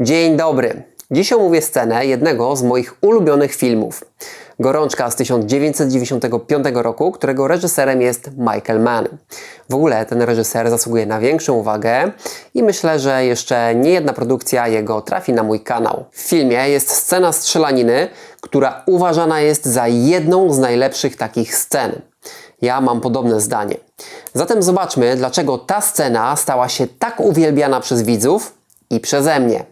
Dzień dobry. Dziś omówię scenę jednego z moich ulubionych filmów. Gorączka z 1995 roku, którego reżyserem jest Michael Mann. W ogóle ten reżyser zasługuje na większą uwagę i myślę, że jeszcze nie jedna produkcja jego trafi na mój kanał. W filmie jest scena strzelaniny, która uważana jest za jedną z najlepszych takich scen. Ja mam podobne zdanie. Zatem zobaczmy, dlaczego ta scena stała się tak uwielbiana przez widzów i przeze mnie.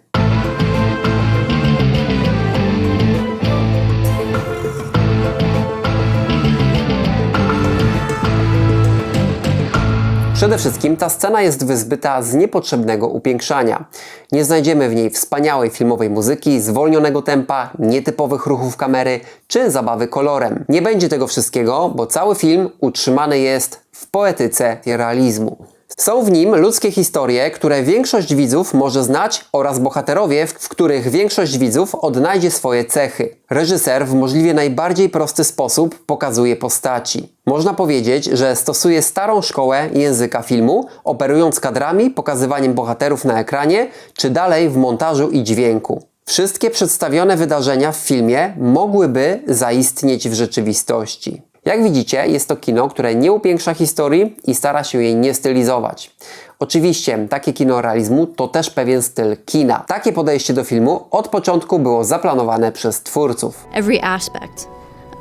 Przede wszystkim ta scena jest wyzbyta z niepotrzebnego upiększania. Nie znajdziemy w niej wspaniałej filmowej muzyki, zwolnionego tempa, nietypowych ruchów kamery czy zabawy kolorem. Nie będzie tego wszystkiego, bo cały film utrzymany jest w poetyce realizmu. Są w nim ludzkie historie, które większość widzów może znać oraz bohaterowie, w których większość widzów odnajdzie swoje cechy. Reżyser w możliwie najbardziej prosty sposób pokazuje postaci. Można powiedzieć, że stosuje starą szkołę języka filmu, operując kadrami, pokazywaniem bohaterów na ekranie, czy dalej w montażu i dźwięku. Wszystkie przedstawione wydarzenia w filmie mogłyby zaistnieć w rzeczywistości. Jak widzicie, jest to kino, które nie upiększa historii i stara się jej nie stylizować. Oczywiście, takie kino realizmu to też pewien styl kina. Takie podejście do filmu od początku było zaplanowane przez twórców. Every aspect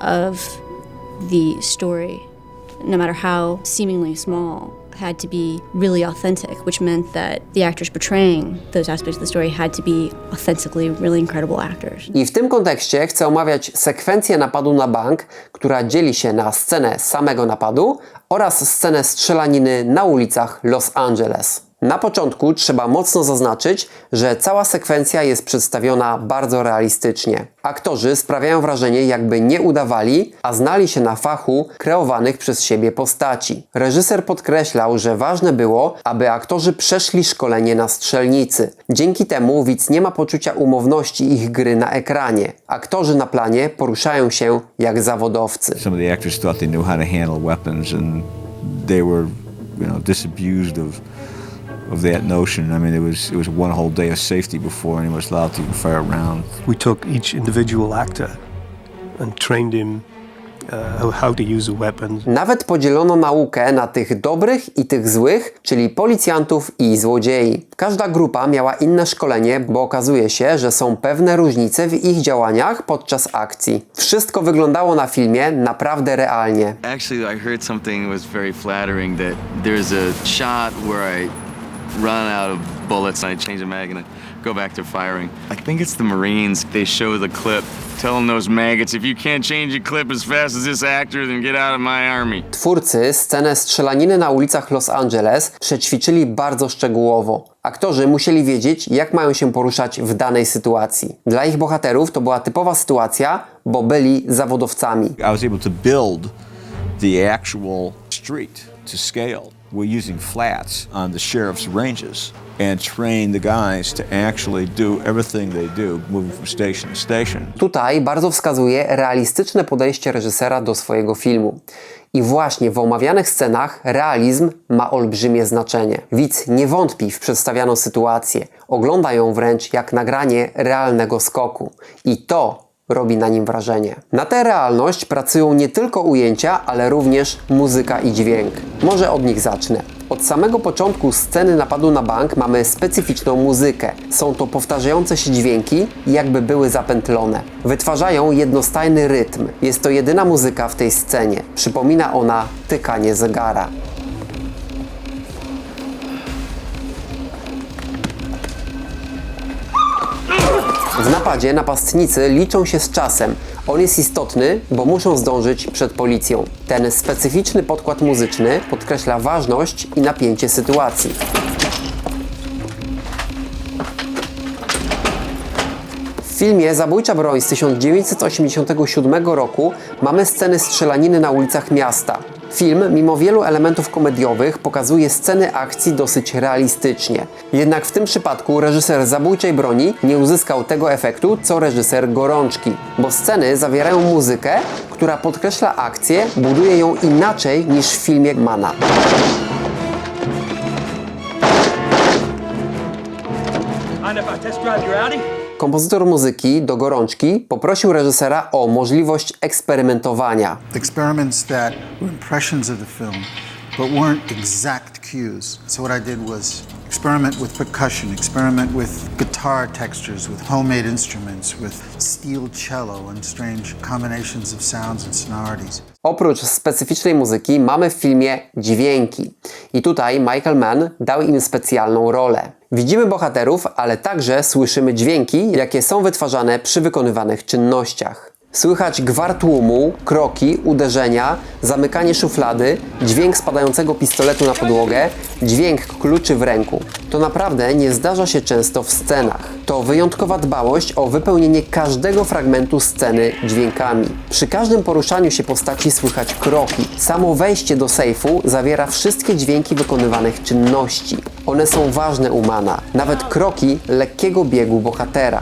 of the story, no matter how seemingly small, had to be really authentic, which meant that the actors portraying those aspects of the story had to be authentically really incredible actors. I w tym kontekście chcę omawiać sekwencję napadu na bank, która dzieli się na scenę samego napadu oraz scenę strzelaniny na ulicach Los Angeles. Na początku trzeba mocno zaznaczyć, że cała sekwencja jest przedstawiona bardzo realistycznie. Aktorzy sprawiają wrażenie, jakby nie udawali, a znali się na fachu kreowanych przez siebie postaci. Reżyser podkreślał, że ważne było, aby aktorzy przeszli szkolenie na strzelnicy. Dzięki temu widz nie ma poczucia umowności ich gry na ekranie. Aktorzy na planie poruszają się jak zawodowcy. Some of the actors thought they knew how to handle weapons and they were, disabused of that notion. I mean, it was one whole day of safety before anyone was allowed to even fire a round. We took each individual actor and trained him how to use a weapon. Nawet podzielono naukę na tych dobrych i tych złych, czyli policjantów i złodziei. Każda grupa miała inne szkolenie, bo okazuje się, że są pewne różnice w ich działaniach podczas akcji. Wszystko wyglądało na filmie naprawdę realnie. Actually, I heard something was very flattering that there's a shot where I run out of bullets and I change the mag and I go back to firing. I think it's the Marines. They show the clip telling those maggots, if you can't change your clip as fast as this actor, then get out of my army. Twórcy scenę strzelaniny na ulicach Los Angeles przećwiczyli bardzo szczegółowo. Aktorzy musieli wiedzieć, jak mają się poruszać w danej sytuacji. Dla ich bohaterów to była typowa sytuacja, bo byli zawodowcami. I was able to build the actual street to scale. We're using flats on the sheriff's ranges and train the guys to actually do everything they do, moving from station to station. Tutaj bardzo wskazuje realistyczne podejście reżysera do swojego filmu. I właśnie w omawianych scenach realizm ma olbrzymie znaczenie. Widz nie wątpi w przedstawianą sytuację, ogląda ją wręcz jak nagranie realnego skoku. I to robi na nim wrażenie. Na tę realność pracują nie tylko ujęcia, ale również muzyka i dźwięk. Może od nich zacznę. Od samego początku sceny napadu na bank mamy specyficzną muzykę. Są to powtarzające się dźwięki, jakby były zapętlone. Wytwarzają jednostajny rytm. Jest to jedyna muzyka w tej scenie. Przypomina ona tykanie zegara. W napadzie napastnicy liczą się z czasem. On jest istotny, bo muszą zdążyć przed policją. Ten specyficzny podkład muzyczny podkreśla ważność i napięcie sytuacji. W filmie Zabójcza broń z 1987 roku mamy sceny strzelaniny na ulicach miasta. Film, mimo wielu elementów komediowych, pokazuje sceny akcji dosyć realistycznie. Jednak w tym przypadku reżyser Zabójczej broni nie uzyskał tego efektu, co reżyser Gorączki, bo sceny zawierają muzykę, która podkreśla akcję, buduje ją inaczej niż w filmie Manna. Mind if I test drive your Audi? Kompozytor muzyki do Gorączki poprosił reżysera o możliwość eksperymentowania. Experiments that were impressions of the film, but weren't exact cues. So what I did was experiment with percussion, experiment with guitar textures, with homemade instruments, with steel cello and strange combinations of sounds and sonorities. Oprócz specyficznej muzyki mamy w filmie dźwięki. I tutaj Michael Mann dał im specjalną rolę. Widzimy bohaterów, ale także słyszymy dźwięki, jakie są wytwarzane przy wykonywanych czynnościach. Słychać gwar tłumu, kroki, uderzenia, zamykanie szuflady, dźwięk spadającego pistoletu na podłogę, dźwięk kluczy w ręku. To naprawdę nie zdarza się często w scenach. To wyjątkowa dbałość o wypełnienie każdego fragmentu sceny dźwiękami. Przy każdym poruszaniu się postaci słychać kroki. Samo wejście do sejfu zawiera wszystkie dźwięki wykonywanych czynności. One są ważne u Manna, nawet kroki lekkiego biegu bohatera.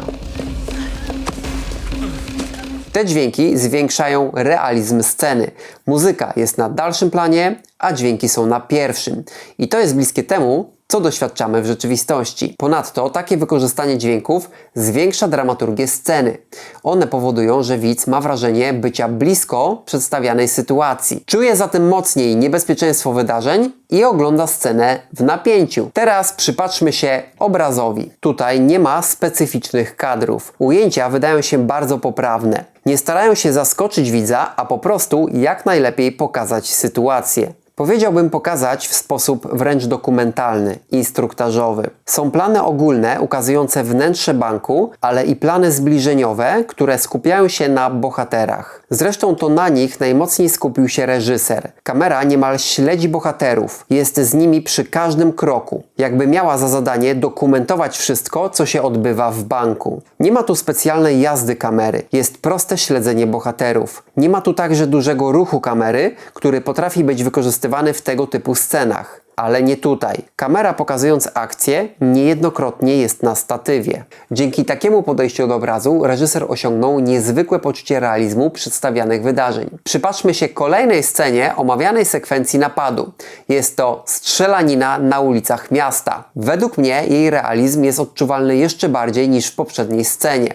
Te dźwięki zwiększają realizm sceny. Muzyka jest na dalszym planie, a dźwięki są na pierwszym. I to jest bliskie temu, co doświadczamy w rzeczywistości. Ponadto takie wykorzystanie dźwięków zwiększa dramaturgię sceny. One powodują, że widz ma wrażenie bycia blisko przedstawianej sytuacji. Czuje zatem mocniej niebezpieczeństwo wydarzeń i ogląda scenę w napięciu. Teraz przypatrzmy się obrazowi. Tutaj nie ma specyficznych kadrów. Ujęcia wydają się bardzo poprawne. Nie starają się zaskoczyć widza, a po prostu jak najlepiej pokazać sytuację. Powiedziałbym pokazać w sposób wręcz dokumentalny, instruktażowy. Są plany ogólne ukazujące wnętrze banku, ale i plany zbliżeniowe, które skupiają się na bohaterach. Zresztą to na nich najmocniej skupił się reżyser. Kamera niemal śledzi bohaterów, jest z nimi przy każdym kroku. Jakby miała za zadanie dokumentować wszystko, co się odbywa w banku. Nie ma tu specjalnej jazdy kamery, jest proste śledzenie bohaterów. Nie ma tu także dużego ruchu kamery, który potrafi być wykorzystywany w tego typu scenach. Ale nie tutaj. Kamera pokazując akcję niejednokrotnie jest na statywie. Dzięki takiemu podejściu do obrazu reżyser osiągnął niezwykłe poczucie realizmu przedstawianych wydarzeń. Przypatrzmy się kolejnej scenie omawianej sekwencji napadu. Jest to strzelanina na ulicach miasta. Według mnie jej realizm jest odczuwalny jeszcze bardziej niż w poprzedniej scenie.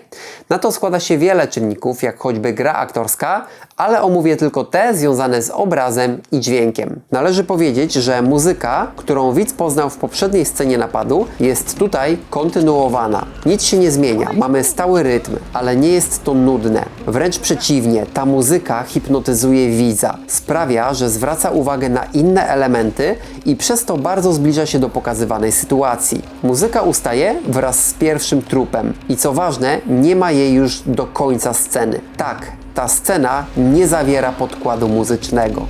Na to składa się wiele czynników, jak choćby gra aktorska, ale omówię tylko te związane z obrazem i dźwiękiem. Należy powiedzieć, że muzyka, którą widz poznał w poprzedniej scenie napadu, jest tutaj kontynuowana. Nic się nie zmienia, mamy stały rytm, ale nie jest to nudne. Wręcz przeciwnie, ta muzyka hipnotyzuje widza. Sprawia, że zwraca uwagę na inne elementy i przez to bardzo zbliża się do pokazywanej sytuacji. Muzyka ustaje wraz z pierwszym trupem i co ważne, nie ma jej już do końca sceny. Tak, ta scena nie zawiera podkładu muzycznego.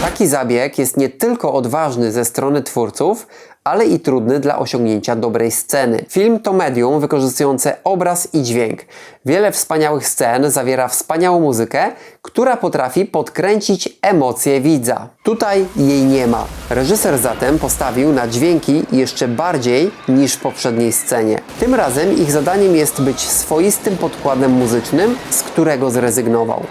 Taki zabieg jest nie tylko odważny ze strony twórców, ale i trudny dla osiągnięcia dobrej sceny. Film to medium wykorzystujące obraz i dźwięk. Wiele wspaniałych scen zawiera wspaniałą muzykę, która potrafi podkręcić emocje widza. Tutaj jej nie ma. Reżyser zatem postawił na dźwięki jeszcze bardziej niż w poprzedniej scenie. Tym razem ich zadaniem jest być swoistym podkładem muzycznym, z którego zrezygnował.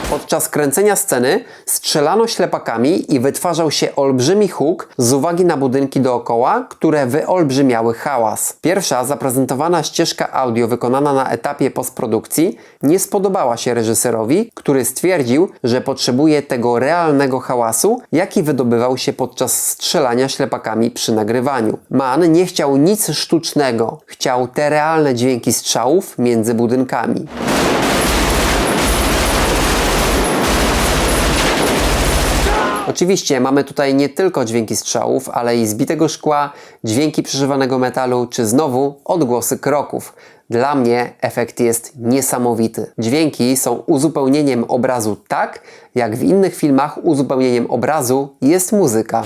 Podczas kręcenia sceny strzelano ślepakami i wytwarzał się olbrzymi huk z uwagi na budynki dookoła, które wyolbrzymiały hałas. Pierwsza zaprezentowana ścieżka audio wykonana na etapie postprodukcji nie spodobała się reżyserowi, który stwierdził, że potrzebuje tego realnego hałasu, jaki wydobywał się podczas strzelania ślepakami przy nagrywaniu. Mann nie chciał nic sztucznego, chciał te realne dźwięki strzałów między budynkami. Oczywiście mamy tutaj nie tylko dźwięki strzałów, ale i zbitego szkła, dźwięki przeżywanego metalu, czy znowu odgłosy kroków. Dla mnie efekt jest niesamowity. Dźwięki są uzupełnieniem obrazu tak, jak w innych filmach uzupełnieniem obrazu jest muzyka.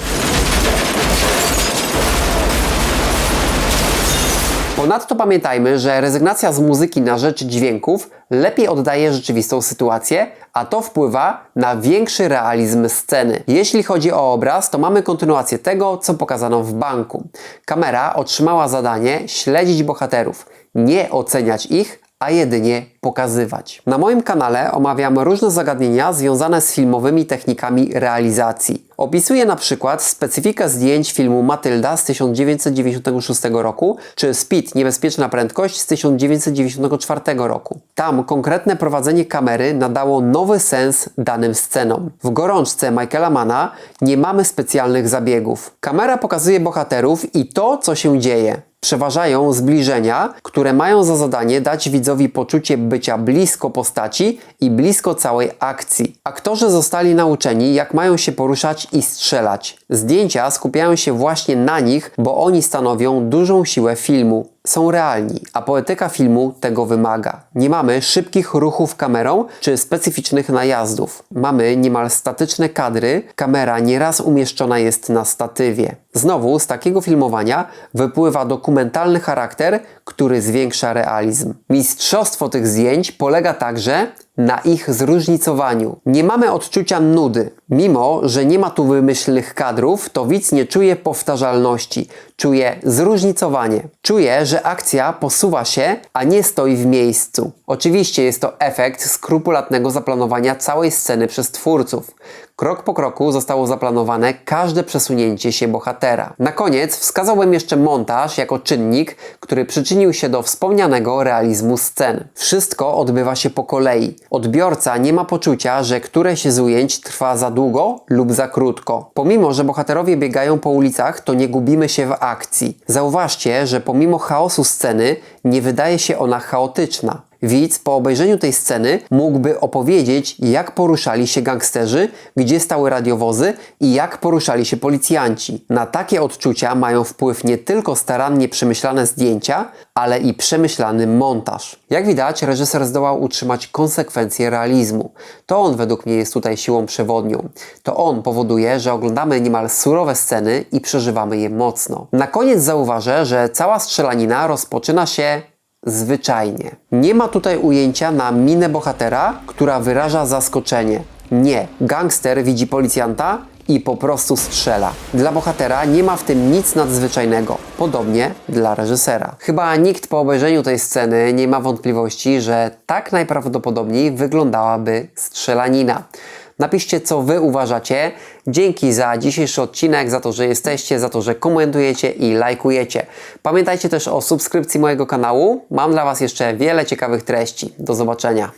Ponadto pamiętajmy, że rezygnacja z muzyki na rzecz dźwięków lepiej oddaje rzeczywistą sytuację, a to wpływa na większy realizm sceny. Jeśli chodzi o obraz, to mamy kontynuację tego, co pokazano w banku. Kamera otrzymała zadanie śledzić bohaterów, nie oceniać ich, a jedynie pokazywać. Na moim kanale omawiam różne zagadnienia związane z filmowymi technikami realizacji. Opisuje na przykład specyfikę zdjęć filmu Matylda z 1996 roku, czy Speed, niebezpieczna prędkość z 1994 roku. Tam konkretne prowadzenie kamery nadało nowy sens danym scenom. W Gorączce Michaela Manna nie mamy specjalnych zabiegów. Kamera pokazuje bohaterów i to, co się dzieje. Przeważają zbliżenia, które mają za zadanie dać widzowi poczucie bycia blisko postaci i blisko całej akcji. Aktorzy zostali nauczeni, jak mają się poruszać i strzelać. Zdjęcia skupiają się właśnie na nich, bo oni stanowią dużą siłę filmu. Są realni, a poetyka filmu tego wymaga. Nie mamy szybkich ruchów kamerą czy specyficznych najazdów. Mamy niemal statyczne kadry, kamera nieraz umieszczona jest na statywie. Znowu z takiego filmowania wypływa dokumentalny charakter, który zwiększa realizm. Mistrzostwo tych zdjęć polega także na ich zróżnicowaniu. Nie mamy odczucia nudy. Mimo że nie ma tu wymyślnych kadrów, to widz nie czuje powtarzalności. Czuje zróżnicowanie. Czuje, że akcja posuwa się, a nie stoi w miejscu. Oczywiście jest to efekt skrupulatnego zaplanowania całej sceny przez twórców. Krok po kroku zostało zaplanowane każde przesunięcie się bohatera. Na koniec wskazałbym jeszcze montaż jako czynnik, który przyczynił się do wspomnianego realizmu scen. Wszystko odbywa się po kolei. Odbiorca nie ma poczucia, że któreś z ujęć trwa za długo lub za krótko. Pomimo że bohaterowie biegają po ulicach, to nie gubimy się w akcji. Zauważcie, że pomimo chaosu sceny nie wydaje się ona chaotyczna. Widz po obejrzeniu tej sceny mógłby opowiedzieć, jak poruszali się gangsterzy, gdzie stały radiowozy i jak poruszali się policjanci. Na takie odczucia mają wpływ nie tylko starannie przemyślane zdjęcia, ale i przemyślany montaż. Jak widać, reżyser zdołał utrzymać konsekwencje realizmu. To on według mnie jest tutaj siłą przewodnią. To on powoduje, że oglądamy niemal surowe sceny i przeżywamy je mocno. Na koniec zauważę, że cała strzelanina rozpoczyna się zwyczajnie. Nie ma tutaj ujęcia na minę bohatera, która wyraża zaskoczenie. Nie, gangster widzi policjanta i po prostu strzela. Dla bohatera nie ma w tym nic nadzwyczajnego. Podobnie dla reżysera. Chyba nikt po obejrzeniu tej sceny nie ma wątpliwości, że tak najprawdopodobniej wyglądałaby strzelanina. Napiszcie, co Wy uważacie. Dzięki za dzisiejszy odcinek, za to, że jesteście, za to, że komentujecie i lajkujecie. Pamiętajcie też o subskrypcji mojego kanału. Mam dla Was jeszcze wiele ciekawych treści. Do zobaczenia.